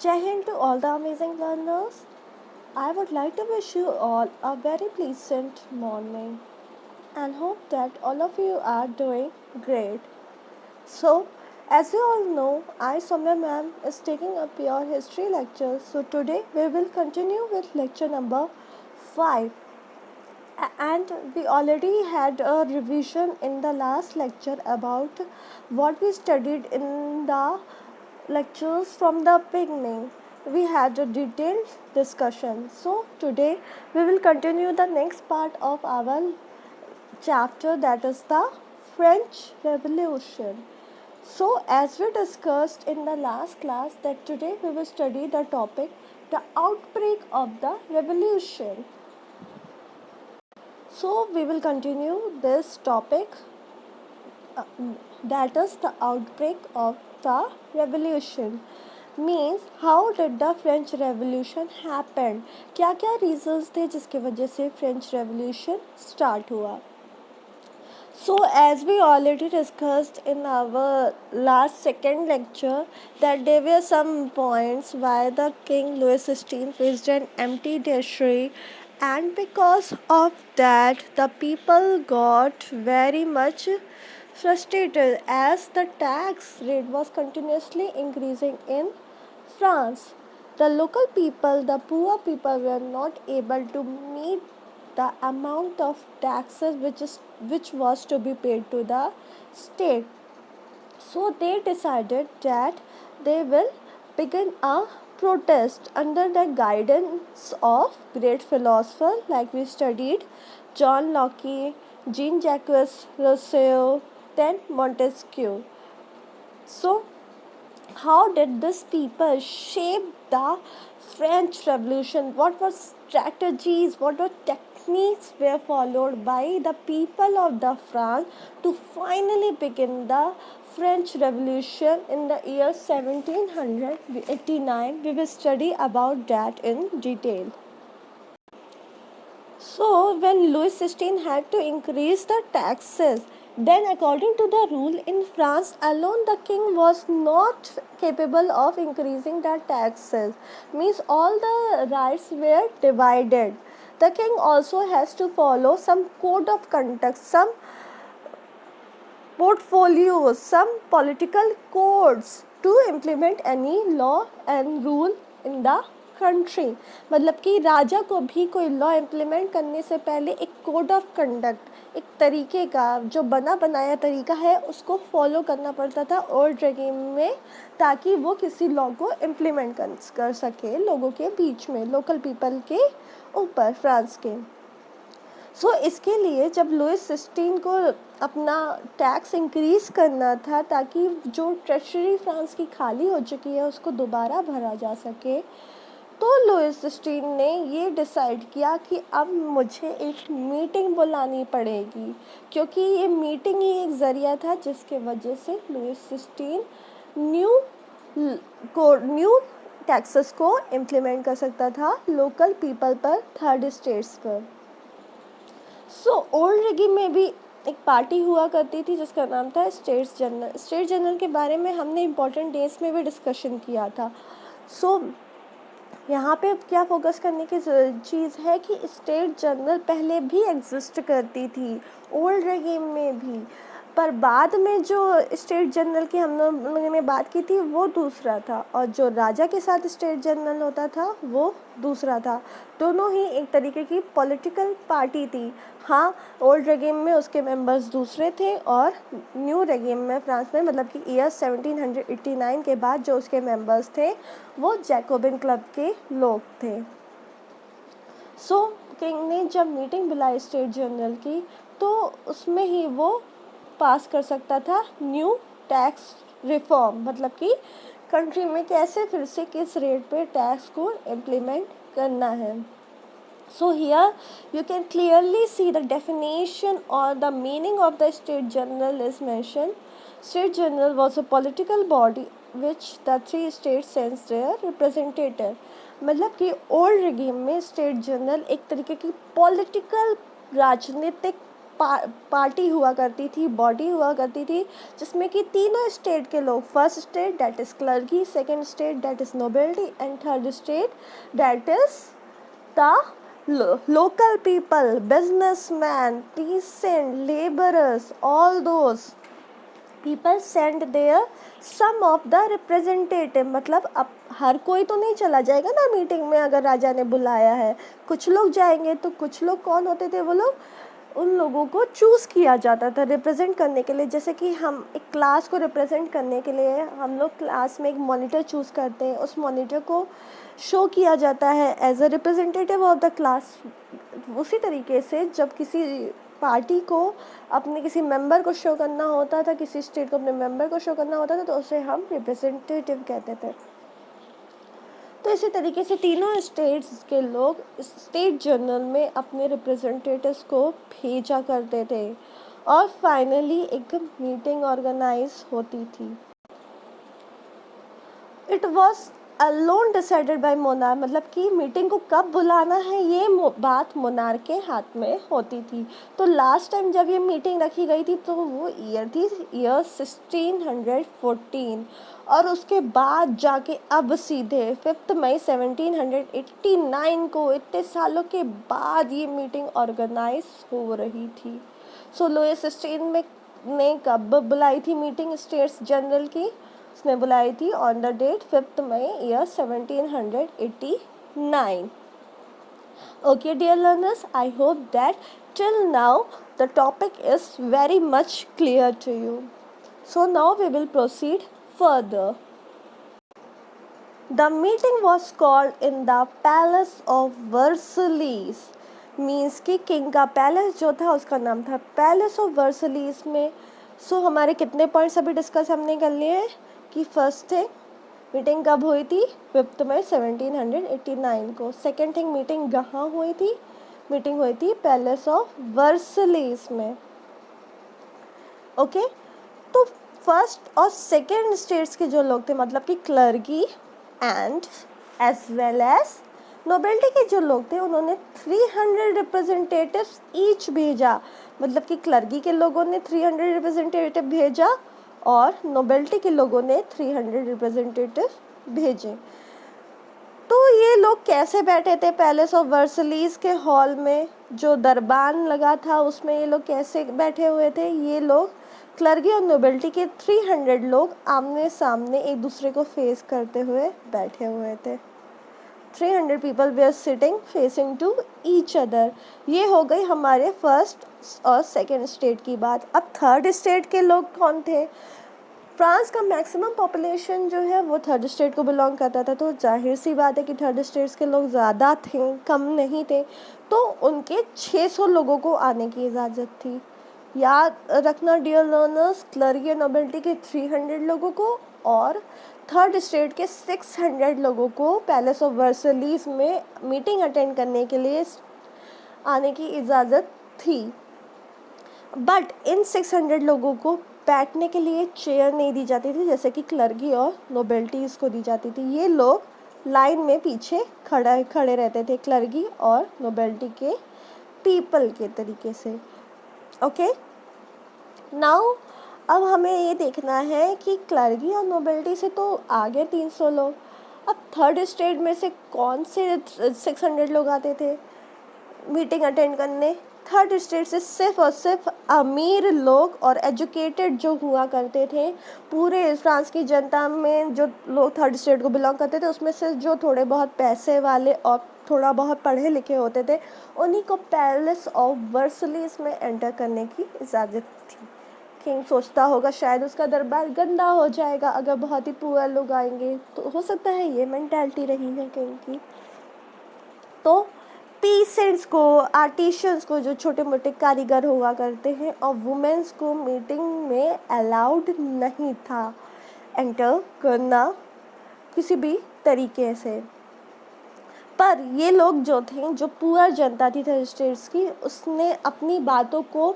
Jai Hind to all the amazing learners. I would like to wish you all a very pleasant morning and hope that all of you are doing great. So, as you all know, I, Soumya ma'am, is taking a pure history lecture. So, today we will continue with lecture number 5. And we already had a revision in the last lecture about what we studied in the lectures from the beginning. We had a detailed discussion. So today we will continue the next part of our chapter, that is the French Revolution. So as we discussed in the last class, that today we will study the topic, the outbreak of the revolution. So we will continue this topic, uh, that is the outbreak of the revolution. Means how did the French Revolution happen? क्या क्या reasons थे जिसकी वजह से French Revolution start हुआ? So as we already discussed in our last second lecture, that there were some points why the King Louis XVI faced an empty treasury, and because of that the people got very much frustrated as the tax rate was continuously increasing in France. The local people, the poor people, were not able to meet the amount of taxes which was to be paid to the state. So they decided that they will begin a protest under the guidance of great philosophers like we studied John Locke, Jean-Jacques Rousseau, then Montesquieu. So how did this people shape the French Revolution? What were strategies, what were techniques were followed by the people of the France to finally begin the French Revolution in the year 1789? We will study about that in detail. So, when Louis XVI had to increase the taxes, then according to the rule in France alone, the king was not capable of increasing the taxes. Means all the rights were divided. The king also has to follow some code of conduct, some portfolios, some political codes to implement any law and rule in the country. मतलब कि राजा को भी कोई law implement करने से पहले एक code of conduct, एक तरीके का जो बना बनाया तरीका है उसको फॉलो करना पड़ता था ओल्ड रेगिम में, ताकि वो किसी लॉ को इम्प्लीमेंट कर सके लोगों के बीच में, लोकल पीपल के ऊपर, फ्रांस के. सो इसके लिए जब लुइस 16 को अपना टैक्स इंक्रीज़ करना था ताकि जो ट्रेजरी फ्रांस की खाली हो चुकी है उसको दोबारा भरा जा सके, तो लुइस 16 ने ये डिसाइड किया कि अब मुझे एक मीटिंग बुलानी पड़ेगी, क्योंकि ये मीटिंग ही एक ज़रिया था जिसके वजह से लुइस 16 न्यू टैक्सेस को इम्प्लीमेंट कर सकता था लोकल पीपल पर, थर्ड स्टेट्स पर. सो ओल्ड रेगिम में भी एक पार्टी हुआ करती थी जिसका नाम था स्टेट्स जनरल. स्टेट जनरल के बारे में हमने इम्पोर्टेंट डेज में भी डिस्कशन किया था. सो यहाँ पे क्या फोकस करने की चीज़ है कि स्टेट जनरल पहले भी एग्जिस्ट करती थी ओल्ड रेगिम में भी, पर बाद में जो स्टेट जनरल की हम लोगों ने बात की थी वो दूसरा था, और जो राजा के साथ स्टेट जनरल होता था वो दूसरा था. दोनों ही एक तरीके की पॉलिटिकल पार्टी थी. हाँ, ओल्ड रेगिम में उसके मेंबर्स दूसरे थे और न्यू रेगिम में फ्रांस में, मतलब कि ईयर 1789 के बाद जो उसके मेंबर्स थे वो जैकोबिन क्लब के लोग थे. सो किंग ने जब मीटिंग बुलाई स्टेट जनरल की, तो उसमें ही वो पास कर सकता था न्यू टैक्स रिफॉर्म, मतलब कि कंट्री में कैसे फिर से किस रेट पे टैक्स को इम्प्लीमेंट करना है. So here you can clearly see the definition or the meaning of the State General is mentioned. State General was a political body which the three states sends their representative. मतलब कि old रेगिम में state general एक तरीके की political राजनीतिक party हुआ करती थी, बॉडी हुआ करती थी, जिसमें कि तीनों स्टेट के लोग, first state that is clergy, second state that is nobility and third state that is the local people, businessmen, peasant, laborers, all those people send their some of the representative. मतलब अब हर कोई तो नहीं चला जाएगा ना मीटिंग में, अगर राजा ने बुलाया है कुछ लोग जाएंगे, तो कुछ लोग कौन होते थे, वो लोग, उन लोगों को चूज़ किया जाता था रिप्रेजेंट करने के लिए। जैसे कि हम एक क्लास को रिप्रेजेंट करने के लिए हम लोग क्लास में एक मॉनिटर चूज़ करते हैं, उस मॉनिटर को शो किया जाता है as a representative of the class. उसी तरीके से जब किसी पार्टी को अपने किसी मेंबर को शो करना होता था, किसी स्टेट को अपने मेंबर को शो करना होता था, तो उसे हम रिप्रेजेंटेटिव कहते थे। तो इसी तरीके से तीनों स्टेट्स के लोग स्टेट जर्नल में अपने रिप्रेजेंटेटिव्स को भेजा करते थे और फाइनली एक मीटिंग ऑर्गेनाइज होती थी। It was alone decided by monarch, मतलब कि मीटिंग को कब बुलाना है ये बात मोनार्क के हाथ में होती थी। तो लास्ट टाइम जब ये मीटिंग रखी गई थी तो वो ईयर थी ईयर 1614, और उसके बाद जाके अब सीधे 5 मई 1789 को, इतने सालों के बाद ये मीटिंग ऑर्गेनाइज हो रही थी। सो लुईस 16 ने कब बुलाई थी मीटिंग स्टेट्स जनरल की? उसने बुलाई थी on the date 5 May year 1789. Okay, dear learners, I hope that till now the topic is very much clear to you. So now we will proceed further. The meeting was called in the palace of Versailles. Means कि king का palace जो था उसका नाम था palace of वर्सलीज में। सो हमारे कितने पॉइंट्स अभी डिस्कस हमने कर लिए हैं कि फर्स्ट थिंग मीटिंग कब हुई थी? 5 मई 1789 को। सेकेंड थिंग मीटिंग कहाँ हुई थी? मीटिंग हुई थी पैलेस ऑफ वर्सलीज में। ओके, तो फर्स्ट और सेकेंड स्टेट्स के जो लोग थे, मतलब कि clergy and as well as nobility के जो लोग थे, उन्होंने 300 रिप्रेजेंटेटिव्स ईच भेजा। मतलब कि क्लर्की के लोगों ने 300 रिप्रेजेंटेटिव भेजा और नोबेलिटी के लोगों ने 300 रिप्रेजेंटेटिव भेजे। तो ये लोग कैसे बैठे थे पैलेस ऑफ वर्सलीज के हॉल में? जो दरबान लगा था उसमें ये लोग कैसे बैठे हुए थे? ये लोग क्लर्की और नोबेलिटी के 300 लोग आमने सामने एक दूसरे को फेस करते हुए बैठे हुए थे। 300 people were sitting facing to each other. ये हो गई हमारे फर्स्ट और सेकेंड स्टेट की बात। अब थर्ड स्टेट के लोग कौन थे? फ्रांस का मैक्सिमम पॉपुलेशन जो है वो थर्ड स्टेट को बिलोंग करता था, तो जाहिर सी बात है कि थर्ड स्टेट्स के लोग ज़्यादा थे, कम नहीं थे। तो उनके 600 लोगों को आने की इजाज़त थी। याद रखना डियर लर्नर्स, क्लर्की और नोबेलिटी के 300 लोगों को और थर्ड स्टेट के 600 लोगों को पैलेस ऑफ वर्सलीज में मीटिंग अटेंड करने के लिए आने की इजाज़त थी। बट इन 600 लोगों को बैठने के लिए चेयर नहीं दी जाती थी, जैसे कि क्लर्की और नोबेलिटीज़ को दी जाती थी। ये लोग लाइन में पीछे खड़े रहते थे, क्लर्की और नोबेलिटी के पीपल के तरीके से। ओके, नाउ अब हमें ये देखना है कि क्लर्की और नोबेलिटी से तो आगे 300 लोग, अब थर्ड स्टेट में से कौन से 600 लोग आते थे मीटिंग अटेंड करने? थर्ड स्टेट से सिर्फ और सिर्फ अमीर लोग और एजुकेटेड जो हुआ करते थे। पूरे फ्रांस की जनता में जो लोग थर्ड स्टेट को बिलोंग करते थे, उसमें से जो थोड़े बहुत पैसे वाले और थोड़ा बहुत पढ़े लिखे होते थे, उन्हीं को पैलेस ऑफ वर्सलीज में एंटर करने की इजाज़त थी। किंग सोचता होगा शायद उसका दरबार गंदा हो जाएगा अगर बहुत ही पुअर लोग आएंगे, तो हो सकता है ये मेंटालिटी रही है किंग की। तो पीसेंट्स को, आर्टिशियंस को, जो छोटे मोटे कारीगर हुआ करते हैं, और वुमेन्स को मीटिंग में अलाउड नहीं था एंटर करना किसी भी तरीके से। पर ये लोग जो थे, जो पुअर जनता थी थर्ड स्टेट्स की, उसने अपनी बातों को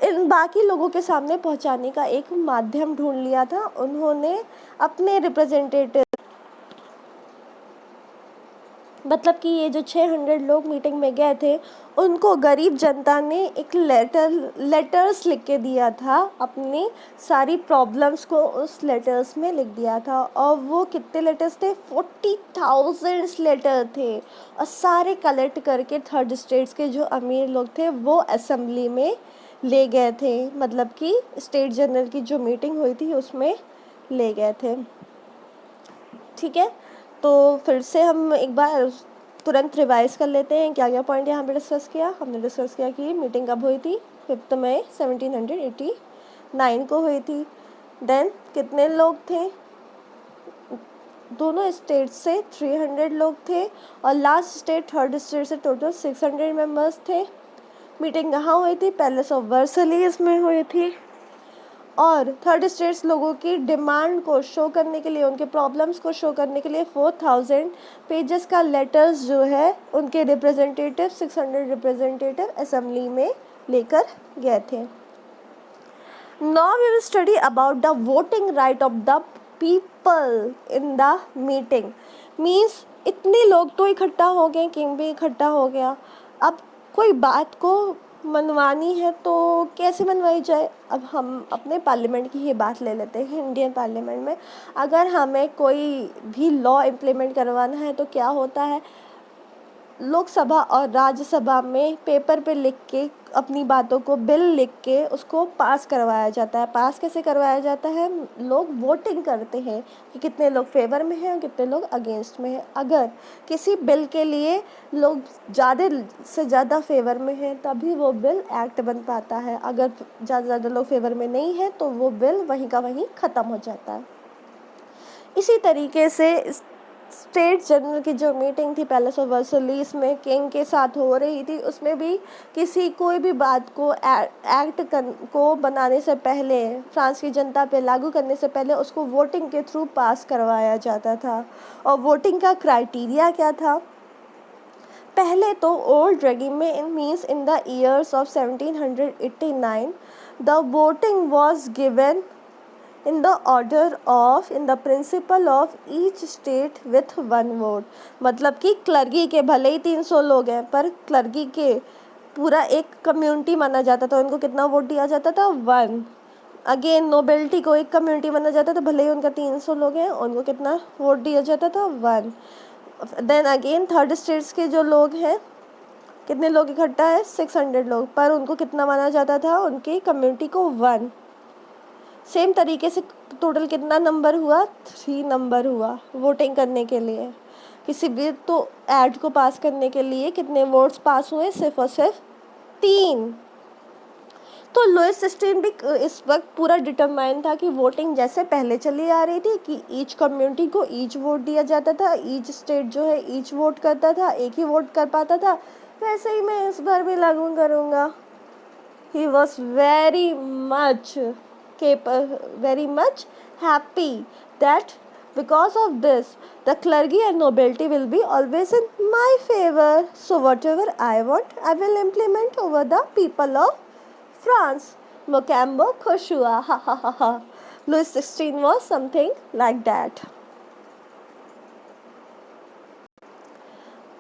इन बाकी लोगों के सामने पहुंचाने का एक माध्यम ढूंढ लिया था। उन्होंने अपने रिप्रेजेंटेटिव मतलब कि ये जो 600 लोग मीटिंग में गए थे उनको गरीब जनता ने एक लेटर्स लिख के दिया था, अपनी सारी प्रॉब्लम्स को उस लेटर्स में लिख दिया था। और वो कितने लेटर्स थे? 40,000 लेटर थे। और सारे कलेक्ट करके थर्ड स्टेट्स के जो अमीर लोग थे वो असेंबली में ले गए थे, मतलब कि स्टेट जनरल की जो मीटिंग हुई थी उसमें ले गए थे। ठीक है, तो फिर से हम एक बार तुरंत रिवाइज कर लेते हैं क्या क्या पॉइंट यहाँ पे डिस्कस किया। हमने डिस्कस किया कि मीटिंग कब हुई थी? 5 मई 1789 को हुई थी। देन कितने लोग थे? दोनों स्टेट से 300 लोग थे और लास्ट स्टेट थर्ड स्टेट से टोटल 600 मेंबर्स थे। मीटिंग कहाँ हुई थी? पैलेस ऑफ वर्सलीज में हुई थी। और थर्ड स्टेट्स लोगों की डिमांड को शो करने के लिए, उनके प्रॉब्लम्स को शो करने के लिए 4000 पेजेस का लेटर्स जो है उनके रिप्रेजेंटेटिव 600 रिप्रेजेंटेटिव असेंबली में लेकर गए थे। Now we will study about the voting right of the people in the meeting. Means इतने लोग तो इकट्ठा हो गए, किंग भी इकट्ठा हो गया। अब कोई बात को मनवानी है तो कैसे मनवाई जाए? अब हम अपने पार्लियामेंट की ही बात ले लेते हैं। इंडियन पार्लियामेंट में अगर हमें कोई भी लॉ इम्प्लीमेंट करवाना है तो क्या होता है? लोकसभा और राज्यसभा में पेपर पे लिख के अपनी बातों को बिल लिख के उसको पास करवाया जाता है। पास कैसे करवाया जाता है? लोग वोटिंग करते हैं कि कितने लोग फेवर में हैं और कितने लोग अगेंस्ट में हैं। अगर किसी बिल के लिए लोग ज़्यादा से ज़्यादा फेवर में हैं तभी वो बिल एक्ट बन पाता है। अगर ज़्यादा से ज़्यादा लोग फेवर में नहीं हैं तो वो बिल वहीं का वहीं ख़त्म हो जाता है। इसी तरीके से स्टेट जनरल की जो मीटिंग थी पैलेस ऑफ वर्सलीज में किंग के साथ हो रही थी, उसमें भी कोई भी बात को एक्ट को बनाने से पहले, फ्रांस की जनता पे लागू करने से पहले उसको वोटिंग के थ्रू पास करवाया जाता था। और वोटिंग का क्राइटेरिया क्या था? पहले तो ओल्ड रेगिम में means in the years of 1789 the voting was given in the principle of each state with one vote। मतलब कि क्लर्गी के भले ही 300 लोग हैं पर क्लर्गी के पूरा एक कम्युनिटी माना जाता था। उनको कितना वोट दिया जाता था? 1। अगेन नोबेलिटी को एक कम्युनिटी माना जाता था, भले ही उनका 300 लोग हैं, उनको कितना वोट दिया जाता था? 1। देन अगेन थर्ड स्टेट्स के जो लोग हैं, कितने लोग इकट्ठा है? 600 लोग, पर उनको कितना माना जाता था? उनकी कम्युनिटी को 1। सेम तरीके से टोटल कितना नंबर हुआ? 3 नंबर हुआ वोटिंग करने के लिए। किसी भी तो ऐड को पास करने के लिए कितने वोट्स पास हुए? सिर्फ और सिर्फ 3। तो लुईस 16 भी इस वक्त पूरा डिटरमाइन था कि वोटिंग जैसे पहले चली आ रही थी कि ईच कम्युनिटी को ईच वोट दिया जाता था, ईच स्टेट जो है ईच वोट करता था, एक ही वोट कर पाता था, वैसे ही मैं इस बार भी लागू करूँगा। He was very much happy that because of this the clergy and nobility will be always in my favor. So whatever I want, I will implement over the people of France. Mocambo खुश हुआ, ha ha ha ha. Louis XVI was something like that.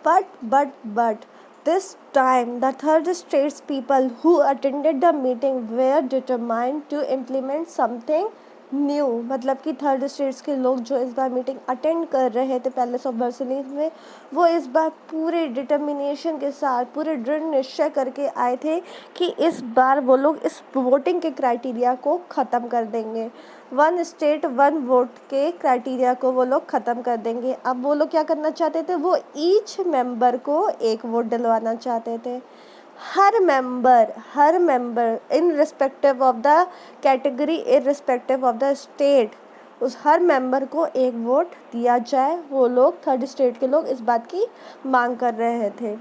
But this time the third states people who attended the meeting were determined to implement something new. मतलब कि third states के लोग जो इस बार meeting attend कर रहे थे palace of वर्सलीज में, वो इस बार पूरे डिटर्मिनेशन के साथ, पूरे दृढ़ निश्चय करके आए थे कि इस बार वो लोग इस वोटिंग के क्राइटेरिया को ख़त्म कर देंगे। 1 स्टेट 1 वोट के क्राइटेरिया को वो लोग ख़त्म कर देंगे। अब वो लोग क्या करना चाहते थे? वो ईच मेंबर को एक वोट दिलवाना चाहते थे। हर member in respective of the category, irrespective of the state, उस हर मेंबर को एक वोट दिया जाए। वो लोग थर्ड स्टेट के लोग इस बात की मांग कर रहे थे।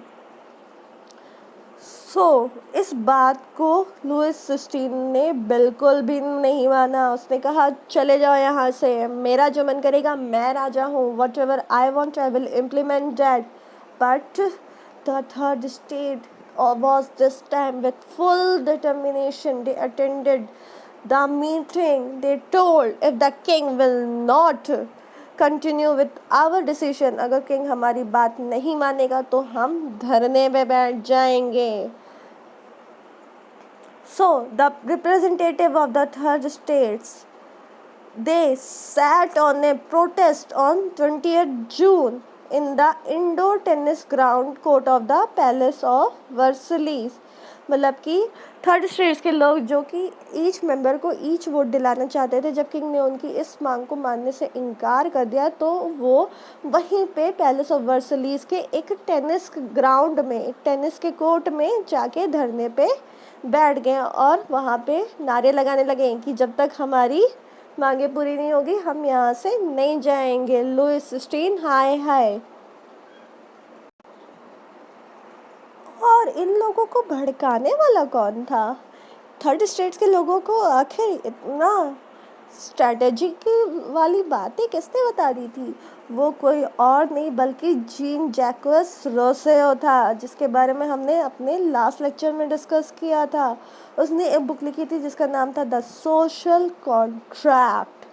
इस बात को लुईस 16 ने बिल्कुल भी नहीं माना। उसने कहा चले जाओ यहाँ से, मेरा जो मन करेगा, मैं राजा हूँ, what ever I want I will implement that. But the third state was this time with full determination. They attended the meeting. They told if the king will not continue with our decision, अगर king हमारी बात नहीं मानेगा तो हम धरने पे बैठ जाएंगे. So the representative of the third states, they sat on a protest on 20th June in the indoor tennis ground court of the Palace of Versailles. मतलब कि थर्ड स्टेट्स के लोग जो कि ईच मेंबर को ईच वोट दिलाना चाहते थे, जब किंग ने उनकी इस मांग को मानने से इनकार कर दिया तो वो वहीं पे पैलेस ऑफ वर्सलीज के एक टेनिस ग्राउंड में, एक टेनिस के कोर्ट में जाके धरने पे बैठ गए और वहाँ पे नारे लगाने लगे कि जब तक हमारी मांगे पूरी नहीं होगी हम यहाँ से नहीं जाएंगे. लुइस स्टीन हाय हाय. और इन लोगों को भड़काने वाला कौन था? थर्ड स्टेट्स के लोगों को आखिर इतना स्ट्रैटेजी की वाली बातें किसने बता दी थी? वो कोई और नहीं बल्कि जीन जैक्वेस रोसेओ था, जिसके बारे में हमने अपने लास्ट लेक्चर में डिस्कस किया था. उसने एक बुक लिखी थी जिसका नाम था द सोशल कॉन्ट्रैक्ट,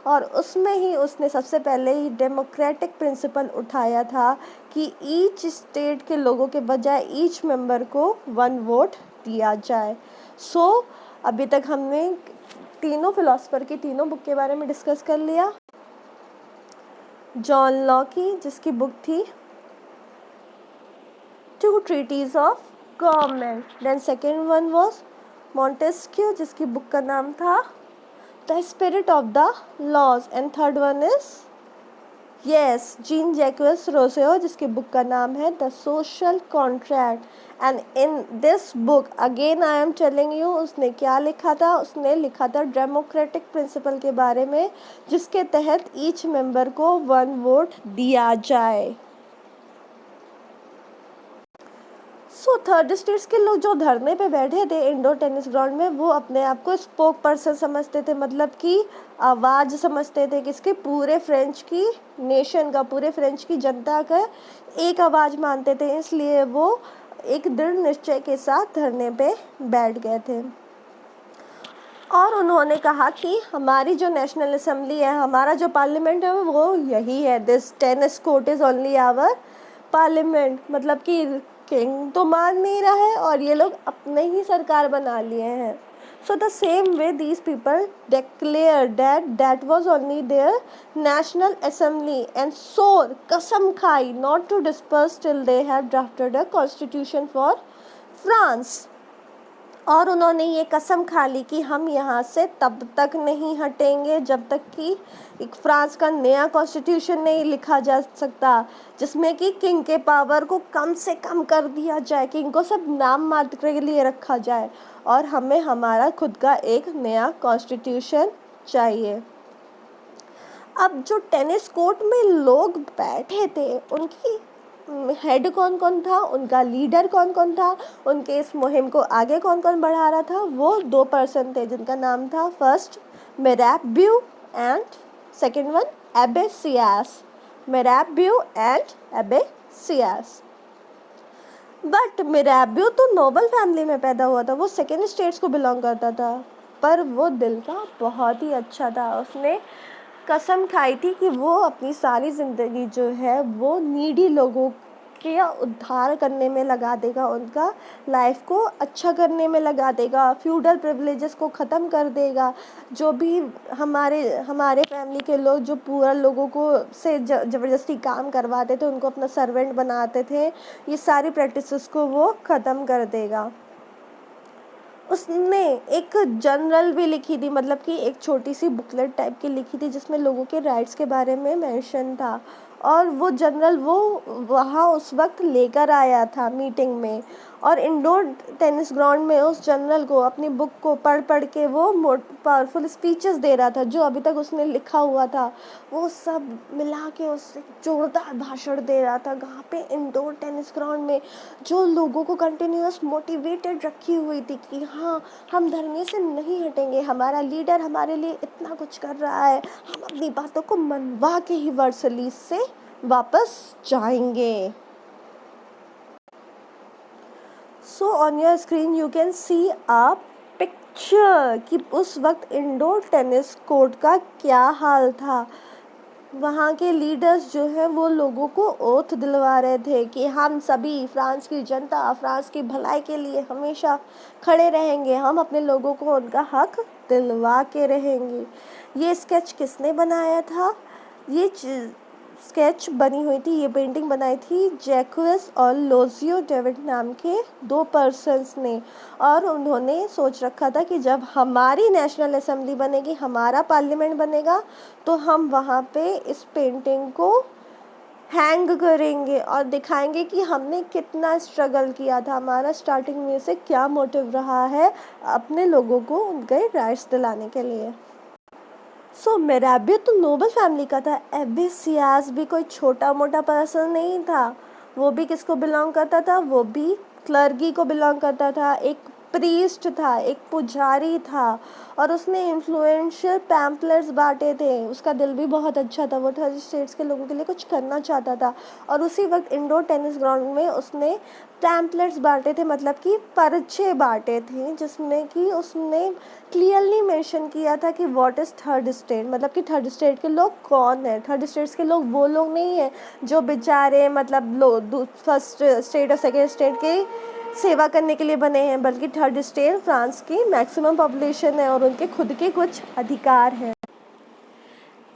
और उसमें ही उसने सबसे पहले ही डेमोक्रेटिक प्रिंसिपल उठाया था कि ईच स्टेट के लोगों के बजाय ईच मेंबर को 1 वोट दिया जाए. सो अभी तक हमने तीनों फिलोसफर की तीनों बुक के बारे में डिस्कस कर लिया. जॉन लॉक की, जिसकी बुक थी two treatises of government. Then second one was Montesquieu, जिसकी बुक का नाम था the spirit of the laws. And third one is Jean Jacques Rousseau, जिसकी बुक का नाम है the social contract. And in this book again I am telling you, उसने क्या लिखा था? उसने लिखा था डेमोक्रेटिक प्रिंसिपल के बारे में, जिसके तहत ईच मेंबर को 1 वोट दिया जाए. सो थर्ड स्टेट्स के लोग जो धरने पे बैठे थे इंडोर टेनिस ग्राउंड में, वो अपने आप को स्पोक पर्सन समझते थे, मतलब कि आवाज़ समझते थे किसके? पूरे फ्रेंच की नेशन का, पूरे फ्रेंच की जनता का एक आवाज़ मानते थे. इसलिए वो एक दृढ़ निश्चय के साथ धरने पे बैठ गए थे और उन्होंने कहा कि हमारी जो नेशनल असेंबली है, हमारा जो पार्लियामेंट है वो यही है. This tennis court is only our parliament. मतलब कि किंग तो मान नहीं रहा है और ये लोग अपने ही सरकार बना लिए हैं. So the same way these people declared that was only their national assembly and swore, कसम खाई, not to disperse till they have drafted a constitution for France. और उन्होंने ये कसम खा ली कि हम यहाँ से तब तक नहीं हटेंगे जब तक कि एक फ्रांस का नया कॉन्स्टिट्यूशन नहीं लिखा जा सकता, जिसमें कि किंग के पावर को कम से कम कर दिया जाए, किंग को सब नाम मात्र के लिए रखा जाए और हमें हमारा खुद का एक नया कॉन्स्टिट्यूशन चाहिए. अब जो टेनिस कोर्ट में लोग बैठे थे, उनकी हेड कौन कौन था, उनका लीडर कौन कौन था, उनके इस मुहिम को आगे कौन कौन बढ़ा रहा था, वो 2 पर्सन थे जिनका नाम था first Mirabeau and second one एबे सियास. मिराबियो एंड एबे सियास. बट मिराबियो तो नोबल फैमिली में पैदा हुआ था, वो सेकेंड स्टेट्स को बिलोंग करता था, पर वो दिल का बहुत ही अच्छा था. उसने कसम खाई थी कि वो अपनी सारी ज़िंदगी जो है वो नीडी लोगों के उद्धार करने में लगा देगा, उनका लाइफ को अच्छा करने में लगा देगा, फ्यूडल प्रिविलेजेस को ख़त्म कर देगा. जो भी हमारे फैमिली के लोग जो पूरा लोगों को से ज़बरदस्ती काम करवाते थे, उनको अपना सर्वेंट बनाते थे, ये सारी प्रैक्टिसेस को वो ख़त्म कर देगा. उसने एक जनरल भी लिखी थी, मतलब कि एक छोटी सी बुकलेट टाइप की लिखी थी जिसमें लोगों के राइट्स के बारे में मेंशन था, और वो जनरल वो वहाँ उस वक्त लेकर आया था मीटिंग में, और इंडोर टेनिस ग्राउंड में उस जनरल को अपनी बुक को पढ़ के वो पावरफुल स्पीचेस दे रहा था जो अभी तक उसने लिखा हुआ था, वो सब मिला के उससे जोरदार भाषण दे रहा था वहाँ पे इंडोर टेनिस ग्राउंड में, जो लोगों को कंटिन्यूअस मोटिवेटेड रखी हुई थी कि हाँ हम धरने से नहीं हटेंगे, हमारा लीडर हमारे लिए इतना कुछ कर रहा है, हम अपनी बातों को मनवा के ही वर्सलीज से वापस जाएंगे. So on your screen you can C a picture कि उस वक्त इंडोर टेनिस कोर्ट का क्या हाल था. वहाँ के लीडर्स जो हैं वो लोगों को ओथ दिलवा रहे थे कि हम सभी फ्रांस की जनता फ्रांस की भलाई के लिए हमेशा खड़े रहेंगे, हम अपने लोगों को उनका हक दिलवा के रहेंगे। ये स्केच किसने बनाया था? ये स्केच बनी हुई थी, ये पेंटिंग बनाई थी जैक्विस और लोजियो डेविड नाम के 2 पर्सन्स ने। और उन्होंने सोच रखा था कि जब हमारी नेशनल असेंबली बनेगी, हमारा पार्लियामेंट बनेगा, तो हम वहाँ पे इस पेंटिंग को हैंग करेंगे और दिखाएंगे कि हमने कितना स्ट्रगल किया था, हमारा स्टार्टिंग में से क्या मोटिव रहा है अपने लोगों को उनके राइट्स दिलाने के लिए। सो मेराबियो तो नोबल फैमिली का था। एबिसियास भी कोई छोटा मोटा पर्सन नहीं था। वो भी किसको बिलोंग करता था? वो भी क्लर्गी को बिलोंग करता था। एक प्रीस्ट था, एक पुजारी था, और उसने इन्फ्लुएंशियल पैम्पलेट्स बांटे थे। उसका दिल भी बहुत अच्छा था, वो 30 स्टेट्स के लोगों के लिए कुछ करना चाहता था। और उसी वक्त इंडोर टेनिस ग्राउंड में उसने पैम्पलेट्स बांटे थे, मतलब कि पर्चे बांटे थे, जिसमें कि उसने क्लियरली मेंशन किया था कि व्हाट इज़ थर्ड स्टेट, मतलब कि थर्ड स्टेट के लोग कौन है। थर्ड स्टेट्स के लोग वो लोग नहीं हैं जो बेचारे मतलब फर्स्ट स्टेट और सेकेंड स्टेट के सेवा करने के लिए बने हैं, बल्कि थर्ड स्टेट फ्रांस की मैक्सिमम पॉपुलेशन है और उनके खुद के कुछ अधिकार हैं।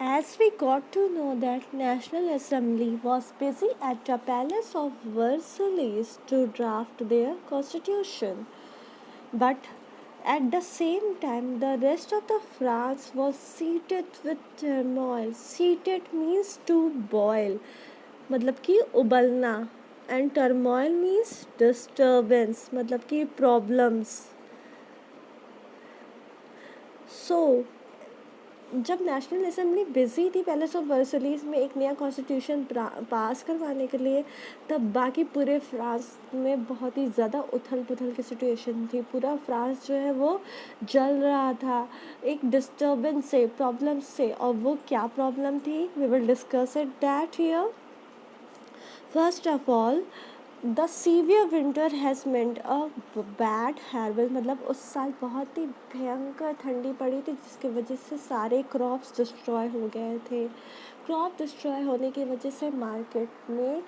As we got to know that National Assembly was busy at the Palace of Versailles to draft their constitution, but at the same time the rest of the France was seated with turmoil. Seated means to boil, मतलब कि उबलना, and turmoil means disturbance, मतलब कि problems. So जब national assembly busy थी palace of वर्सलीज में एक नया constitution पास करवाने के लिए, तब बाकी पूरे फ्रांस में बहुत ही ज़्यादा उथल पुथल की सिचुएशन थी। पूरा फ्रांस जो है वो जल रहा था एक डिस्टर्बेंस से, प्रॉब्लम से। और वो क्या प्रॉब्लम थी? We will discuss it that here. First of all, the severe winter has meant a bad harvest, मतलब उस साल बहुत ही भयंकर ठंडी पड़ी थी, जिसकी वजह से सारे क्रॉप्स डिस्ट्रॉय हो गए थे। क्रॉप डिस्ट्रॉय होने की वजह से मार्केट में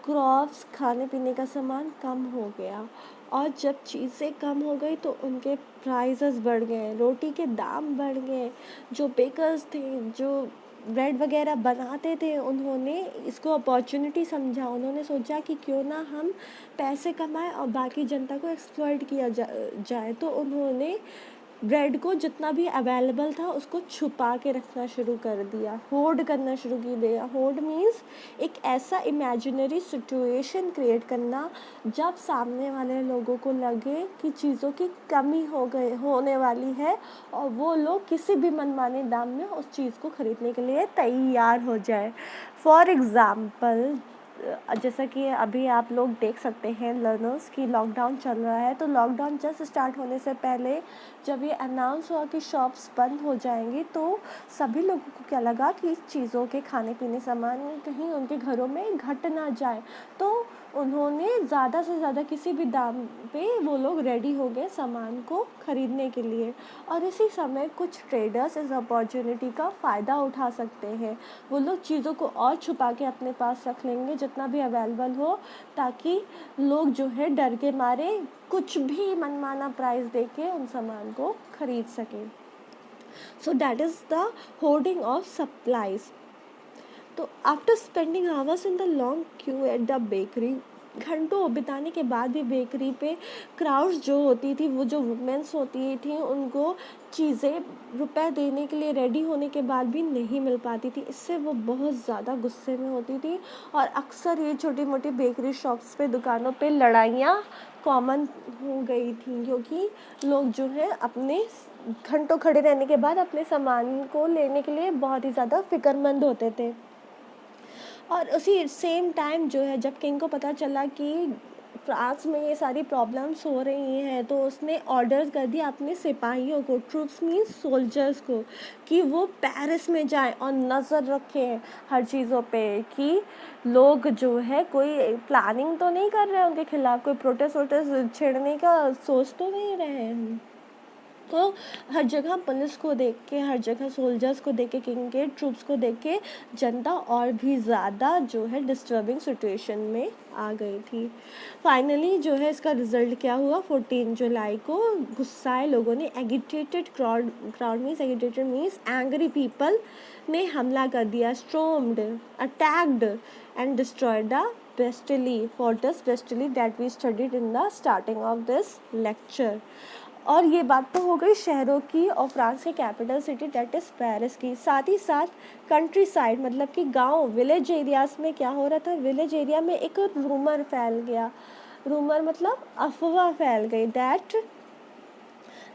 क्रॉप्स, खाने पीने का सामान कम हो गया, और जब चीज़ें कम हो गई तो उनके प्राइसेस बढ़ गए, रोटी के दाम बढ़ गए। जो बेकर्स थे, जो ब्रेड वगैरह बनाते थे, उन्होंने इसको अपॉर्चुनिटी समझा। उन्होंने सोचा कि क्यों ना हम पैसे कमाएं और बाकी जनता को एक्सप्लॉइट किया जाए। तो उन्होंने ब्रेड को जितना भी अवेलेबल था उसको छुपा के रखना शुरू कर दिया, होर्ड करना शुरू कर दिया। होर्ड मीन्स एक ऐसा इमेजिनरी सिचुएशन क्रिएट करना जब सामने वाले लोगों को लगे कि चीज़ों की कमी होने वाली है, और वो लोग किसी भी मनमाने दाम में उस चीज़ को ख़रीदने के लिए तैयार हो जाए। फॉर एग्ज़ाम्पल, जैसा कि अभी आप लोग देख सकते हैं लर्नर्स की लॉकडाउन चल रहा है, तो लॉकडाउन जस्ट स्टार्ट होने से पहले जब ये अनाउंस हुआ कि शॉप्स बंद हो जाएंगी, तो सभी लोगों को क्या लगा कि चीज़ों के खाने पीने सामान कहीं उनके घरों में घट ना जाए। तो उन्होंने ज़्यादा से ज़्यादा किसी भी दाम पे वो लोग रेडी हो गए सामान को ख़रीदने के लिए। और इसी समय कुछ ट्रेडर्स इस अपॉर्चुनिटी का फ़ायदा उठा सकते हैं। वो लोग चीज़ों को और छुपा के अपने पास रख लेंगे जितना भी अवेलेबल हो, ताकि लोग जो है डर के मारे कुछ भी मनमाना प्राइस दे के उन सामान को खरीद सकें। So that is the hoarding of supplies. तो after spending hours in the long queue at the bakery, घंटों बिताने के बाद भी बेकरी पे क्राउड्स जो होती थी, वो जो वुमेंस होती थी, उनको चीज़ें रुपए देने के लिए रेडी होने के बाद भी नहीं मिल पाती थी। इससे वो बहुत ज़्यादा गुस्से में होती थी, और अक्सर ये छोटी मोटी बेकरी शॉप्स पे, दुकानों पे लड़ाइयाँ कॉमन हो गई थी, क्योंकि लोग जो है अपने घंटों खड़े रहने के बाद अपने सामान को लेने के लिए बहुत ही ज़्यादा फ़िक्रमंद होते थे। और उसी सेम टाइम जो है जब किंग को पता चला कि फ्रांस में ये सारी प्रॉब्लम्स हो रही हैं, तो उसने ऑर्डर्स कर दिया अपने सिपाहियों को, ट्रूप्स मीन्स सोल्जर्स को, कि वो पेरिस में जाएं और नज़र रखें हर चीज़ों पे कि लोग जो है कोई प्लानिंग तो नहीं कर रहे हैं उनके खिलाफ़, कोई प्रोटेस्ट वोटेस्ट छेड़ने का सोच तो नहीं रहे हैं। तो हर जगह पुलिस को देख के, हर जगह सोल्जर्स को देख के, किंग के ट्रूप्स को देख के जनता और भी ज़्यादा जो है डिस्टर्बिंग सिचुएशन में आ गई थी। फाइनली जो है इसका रिजल्ट क्या हुआ, 14 जुलाई को गुस्साए लोगों ने, agitated crowd means, agitated means angry people ने हमला कर दिया, stormed, attacked and destroyed the Bastille, fortress Bastille that we studied in the starting of this lecture. और ये बात तो हो गई शहरों की और फ्रांस की capital city that is Paris की। साथ ही साथ कंट्री साइड मतलब कि गांव, विलेज एरियाज़ में क्या हो रहा था, विलेज एरिया में एक रूमर फैल गया, रूमर मतलब अफवाह फैल गई, that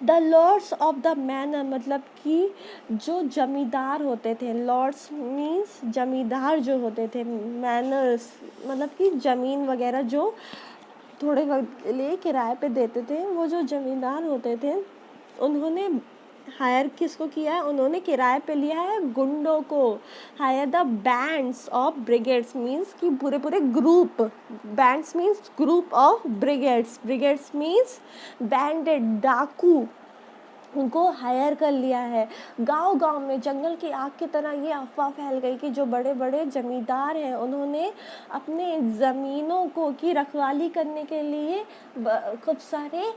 the lords of the manor, मतलब कि जो जमींदार होते थे, लॉर्ड्स मीन्स जमींदार जो होते थे, मैनर्स मतलब कि ज़मीन वगैरह जो थोड़े वक्त के लिए किराए पे देते थे, वो जो ज़मींदार होते थे उन्होंने हायर किसको किया है, उन्होंने किराए पे लिया है गुंडों को, hire the bands of brigades means कि पूरे पूरे group, bands means group of brigades, brigades means banded, डाकू, उनको हायर कर लिया है। गांव गांव में जंगल की आग की तरह ये अफवाह फैल गई कि जो बड़े बड़े जमींदार हैं उन्होंने अपने ज़मीनों को की रखवाली करने के लिए खूब सारे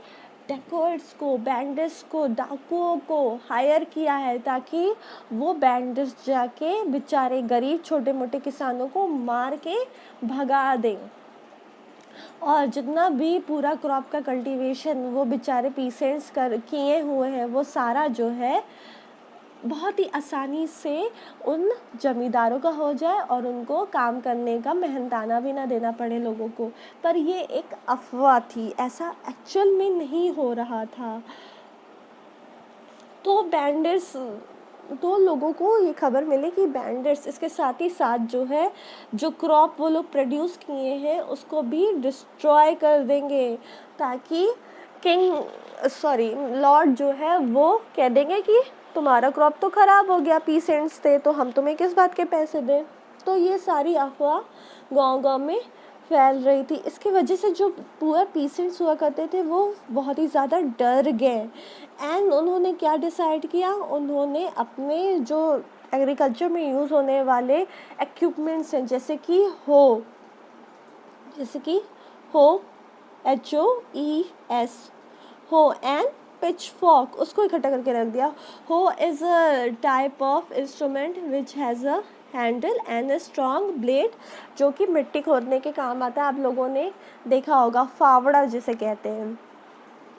डेकोर्ट्स को, बैंडिट्स को, डाकुओं को हायर किया है, ताकि वो बैंडिट्स जाके बेचारे गरीब छोटे मोटे किसानों को मार के भगा दें, और जितना भी पूरा क्रॉप का कल्टीवेशन वो बेचारे पीसेंट्स कर किए हुए हैं, वो सारा जो है बहुत ही आसानी से उन जमींदारों का हो जाए और उनको काम करने का मेहनताना भी ना देना पड़े लोगों को। पर ये एक अफवाह थी, ऐसा एक्चुअल में नहीं हो रहा था। तो बैंडर्स, तो लोगों को ये खबर मिली कि बैंडर्स इसके साथ ही साथ जो है जो क्रॉप वो लोग प्रोड्यूस किए हैं उसको भी डिस्ट्रॉय कर देंगे, ताकि लॉर्ड जो है वो कह देंगे कि तुम्हारा क्रॉप तो ख़राब हो गया, पीसेंट्स थे तो हम तुम्हें किस बात के पैसे दें। तो ये सारी अफवाह गांव गांव में फैल रही थी। इसकी वजह से जो पुअर पीसेंट्स हुआ करते थे वो बहुत ही ज़्यादा डर गए, एंड उन्होंने क्या डिसाइड किया, उन्होंने अपने जो एग्रीकल्चर में यूज़ होने वाले इक्विपमेंट्स हैं, जैसे कि हो HOES, हो एंड पिच फॉक, उसको इकट्ठा करके रख दिया। हो is a type of instrument which has a handle and a strong blade, जो कि मिट्टी खोदने के काम आता है। आप लोगों ने देखा होगा, फावड़ा जिसे कहते हैं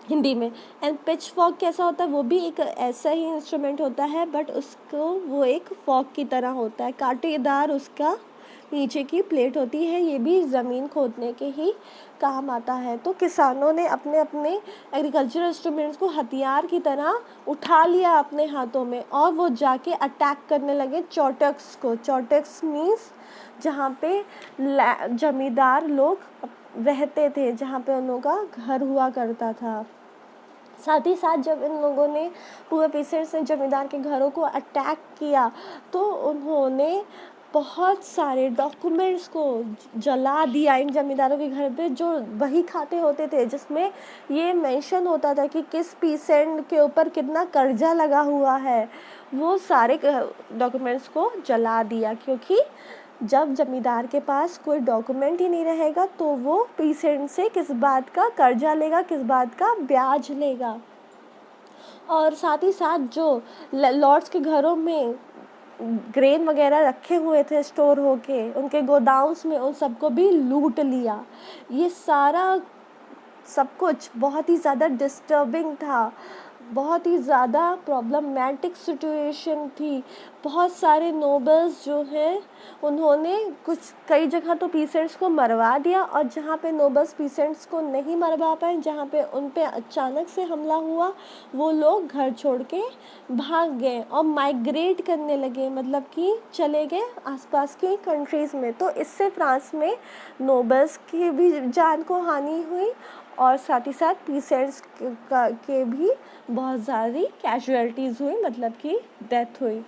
हिंदी में। एंड पिच फॉक कैसा होता है, वो भी एक ऐसा ही इंस्ट्रूमेंट होता है, बट उसको वो एक फॉक की तरह होता है, कांटेदार उसका नीचे की प्लेट होती है, ये भी ज़मीन खोदने के ही काम आता है। तो किसानों ने अपने अपने एग्रीकल्चर इंस्ट्रूमेंट्स को हथियार की तरह उठा लिया अपने हाथों में, और वो जाके अटैक करने लगे चौटक्स को। चौटक्स मीन्स जहाँ पे जमींदार लोग रहते थे, जहाँ पे उन लोगों का घर हुआ करता था। साथ ही साथ जब इन लोगों ने पूरे पीसेंट्स ने जमींदार के घरों को अटैक किया, तो उन्होंने बहुत सारे डॉक्यूमेंट्स को जला दिया इन जमींदारों के घर पे, जो बही खाते होते थे, जिसमें ये मेंशन होता था कि किस पीसेंट के ऊपर कितना कर्जा लगा हुआ है। वो सारे डॉक्यूमेंट्स को जला दिया, क्योंकि जब जमींदार के पास कोई डॉक्यूमेंट ही नहीं रहेगा तो वो पीसेंट से किस बात का कर्जा लेगा, किस बात का ब्याज लेगा। और साथ ही साथ जो लॉर्ड्स के घरों में ग्रेन वगैरह रखे हुए थे स्टोर होके, उनके गोदाउंस में, उन सबको भी लूट लिया। ये सारा सब कुछ बहुत ही ज़्यादा डिस्टर्बिंग था, बहुत ही ज़्यादा प्रॉब्लमेटिक सिचुएशन थी। बहुत सारे नोबल्स जो हैं उन्होंने कई जगह तो पीसेंट्स को मरवा दिया, और जहाँ पे नोबल्स पीसेंट्स को नहीं मरवा पाए, जहाँ पे उन पे अचानक से हमला हुआ, वो लोग घर छोड़ के भाग गए और माइग्रेट करने लगे, मतलब कि चले गए आसपास की कंट्रीज़ में। तो इससे फ्रांस में नोबल्स की भी जान को हानि हुई, और साथ ही साथ पीसेंट्स के भी बहुत सारी कैजुअलिटीज़ हुई, मतलब कि डेथ हुई।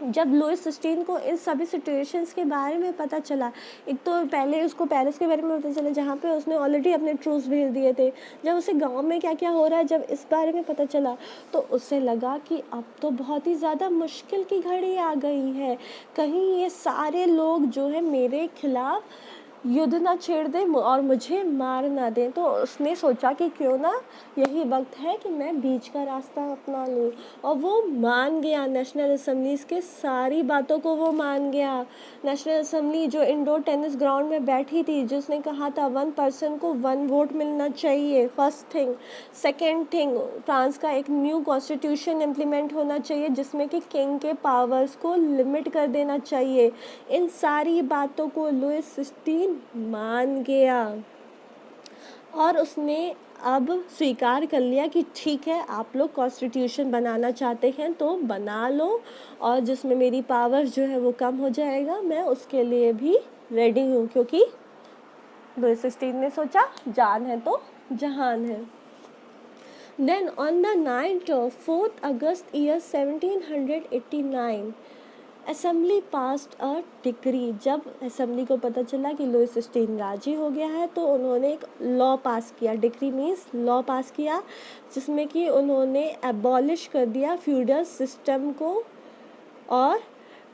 जब लुईस सिस्टीन को इन सभी सिचुएशंस के बारे में पता चला, एक तो पहले उसको पेरिस के बारे में पता चला जहाँ पे उसने ऑलरेडी अपने ट्रूप्स भेज दिए थे, जब उसे गांव में क्या क्या हो रहा है जब इस बारे में पता चला तो उसे लगा कि अब तो बहुत ही ज़्यादा मुश्किल की घड़ी आ गई है, कहीं ये सारे लोग जो है मेरे खिलाफ युद्ध ना छेड़ दें और मुझे मार ना दें। तो उसने सोचा कि क्यों ना यही वक्त है कि मैं बीच का रास्ता अपना लूँ, और वो मान गया। नेशनल असेंबलीज के सारी बातों को वो मान गया। नेशनल असेंबली जो इंडोर टेनिस ग्राउंड में बैठी थी, जिसने कहा था 1 पर्सन को 1 वोट मिलना चाहिए, first thing. Second thing, France का एक न्यू कॉन्स्टिट्यूशन इम्प्लीमेंट होना चाहिए जिसमें कि किंग के पावर्स को लिमिट कर देना चाहिए। इन सारी बातों को लुईस सिस्टीन मान गया और उसने अब स्वीकार कर लिया कि ठीक है, आप लोग कॉन्स्टिट्यूशन बनाना चाहते हैं तो बना लो, और जिसमें मेरी पावर जो है वो कम हो जाएगा, मैं उसके लिए भी रेडी हूँ, क्योंकि लुईस सिक्सटीन ने सोचा जान है तो जहान है। Then on the night of 4th August year 1789 assembly passed a decree. जब असेंबली को पता चला कि लुईस सिक्सटीन राजी हो गया है तो उन्होंने एक लॉ पास किया। डिक्री मीन्स लॉ पास किया, जिसमें कि उन्होंने एबॉलिश कर दिया फ्यूडल सिस्टम को और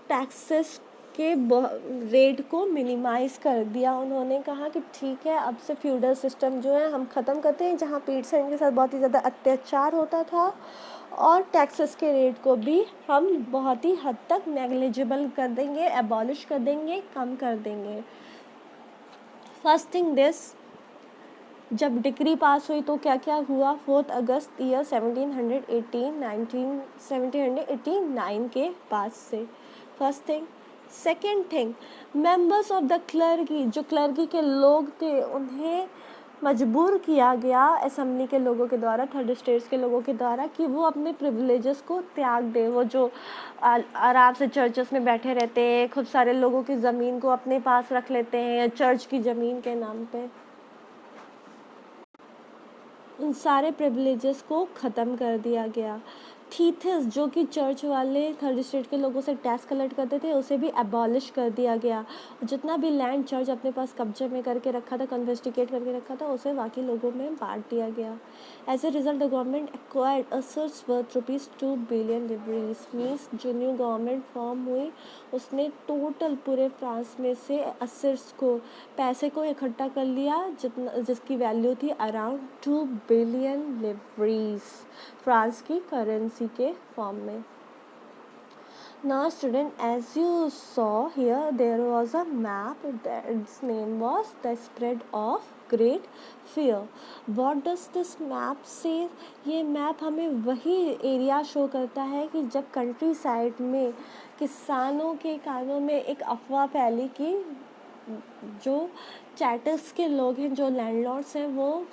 टैक्सेस के रेट को मिनिमाइज़ कर दिया। उन्होंने कहा कि ठीक है, अब से फ्यूडल सिस्टम जो है हम ख़त्म करते हैं, जहाँ पीड़ित के साथ बहुत ही ज़्यादा अत्याचार होता था, और टैक्सेस के रेट को भी हम बहुत ही हद तक नेग्लिजिबल कर देंगे, एबॉलिश कर देंगे, कम कर देंगे। फर्स्ट थिंग दिस, जब डिक्री पास हुई तो क्या क्या हुआ। 4 अगस्त ईयर 1789 के पास से, first thing. Second thing, members of the clergy, जो क्लर्गी के लोग थे उन्हें मजबूर किया गया असेंबली के लोगों के द्वारा, थर्ड स्टेट्स के लोगों के द्वारा, कि वो अपने प्रिविलेजेस को त्याग दें। वो जो आराम से चर्चेस में बैठे रहते हैं, खूब सारे लोगों की ज़मीन को अपने पास रख लेते हैं चर्च की ज़मीन के नाम पे, उन सारे प्रिविलेजेस को ख़त्म कर दिया गया। थीथिस, जो कि चर्च वाले थर्ड स्टेट के लोगों से टैक्स कलेक्ट करते थे, उसे भी एबॉलिश कर दिया गया। जितना भी लैंड चर्च अपने पास कब्जे में करके रखा था, कन्फिस्टिकेट करके रखा था, उसे बाकी लोगों में बांट दिया गया। As a result the government acquired assets worth ₹2 billion livres. Means जो न्यू गवर्नमेंट फॉर्म हुई उसने टोटल पूरे फ्रांस में से असर्ट्स को, पैसे को इकट्ठा कर लिया जितना, जिसकी वैल्यू थी अराउंड 2 बिलियन लिवरीज, फ्रांस की करेंसी के फॉर्म में। Now student, as you saw here, there was a map, its name was the spread of great fear. What does this map say? ये मैप हमें वही एरिया शो करता है कि जब कंट्री साइड में किसानों के कानों में एक अफवाह फैली कि जो चैटर्स के लोग हैं, जो लैंडलॉर्ड्स हैं, वो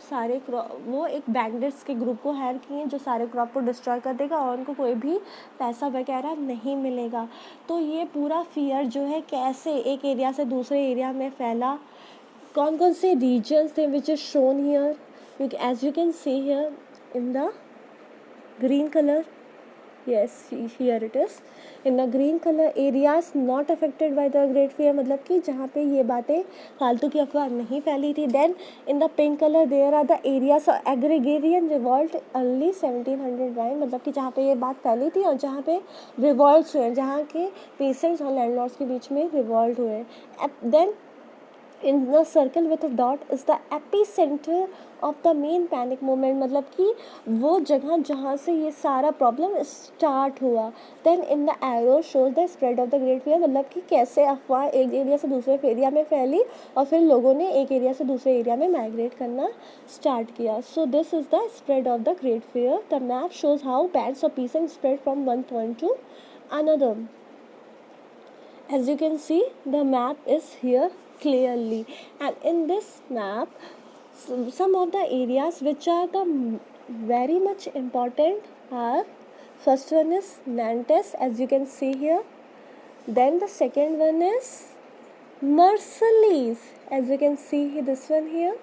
एक बैंडिट्स के ग्रुप को हायर किए हैं जो सारे क्रॉप को डिस्ट्रॉय कर देगा और उनको कोई भी पैसा वगैरह नहीं मिलेगा। तो ये पूरा फियर जो है कैसे एक एरिया से दूसरे एरिया में फैला, कौन कौन से रीजन्स थे which is shown here, as you can see here in the green color. Yes, here it is in the green color, areas not affected by the great fear, मतलब कि जहाँ पे ये बातें फालतू की अफवाह नहीं फैली थी। Then in the pink color there are the areas of agrarian revolt early 1709, मतलब कि जहाँ पे ये बात फैली थी और जहाँ पे रिवॉल्ट्स हुए, जहाँ के पेसेंट्स और लैंडलॉर्ड्स के बीच में रिवॉल्ट हुए। Then in the circle with a dot is the epicenter of the main panic moment, मतलब कि वो जगह जहाँ से ये सारा प्रॉब्लम स्टार्ट हुआ। Then in the arrow shows the spread of the great fear, मतलब कि कैसे अफवाह एक एरिया से दूसरे एरिया में फैली और फिर लोगों ने एक एरिया से दूसरे एरिया में माइग्रेट करना स्टार्ट किया। So this is the spread of the great fear. The map shows how bands of peace spread from one point two another. As you can see, the map is here clearly, and in this map some of the areas which are the very much important are, first one is Nantes, as you can see here. Then the second one is Marseilles, as you can see this one here.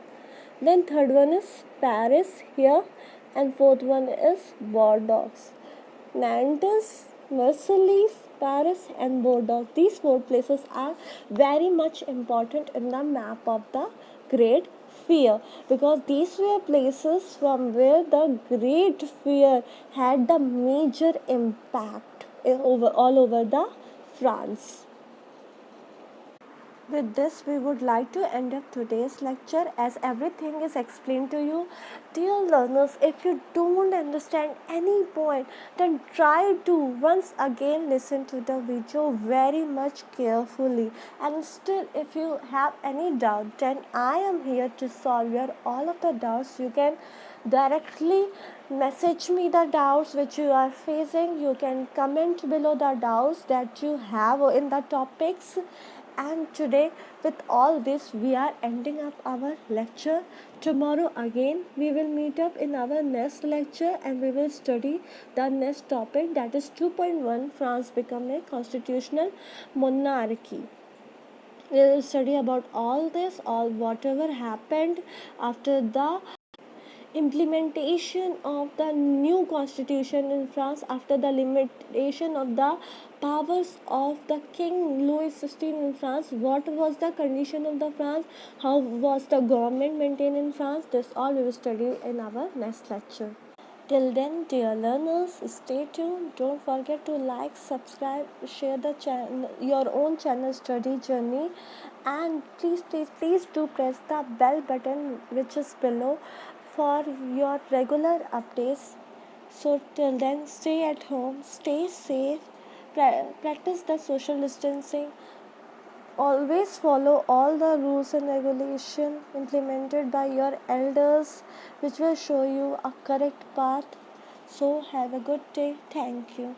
Then third one is Paris here, and fourth one is Bordeaux. Nantes, Marseilles, Paris, and Bordeaux. These four places are very much important in the map of the Great Fear, because these were places from where the Great Fear had the major impact all over the France. With this, we would like to end up today's lecture as everything is explained to you. Dear learners, if you don't understand any point, then try to once again listen to the video very much carefully. And still, if you have any doubt, then I am here to solve your all of the doubts. You can directly message me the doubts which you are facing. You can comment below the doubts that you have in the topics. And today, with all this, we are ending up our lecture. Tomorrow again we will meet up in our next lecture and we will study the next topic, that is 2.1, France become a constitutional monarchy. We will study about all this, all whatever happened after the implementation of the new constitution in France, after the limitation of the powers of the King Louis XVI in France. What was the condition of the France? How was the government maintained in France? This all we will study in our next lecture. Till then, dear learners, stay tuned. Don't forget to like, subscribe, share the channel, your own channel Study Journey, and please do press the bell button which is below for your regular updates. So till then, stay at home, stay safe, practice the social distancing. Always follow all the rules and regulation implemented by your elders, which will show you a correct path. So have a good day. Thank you.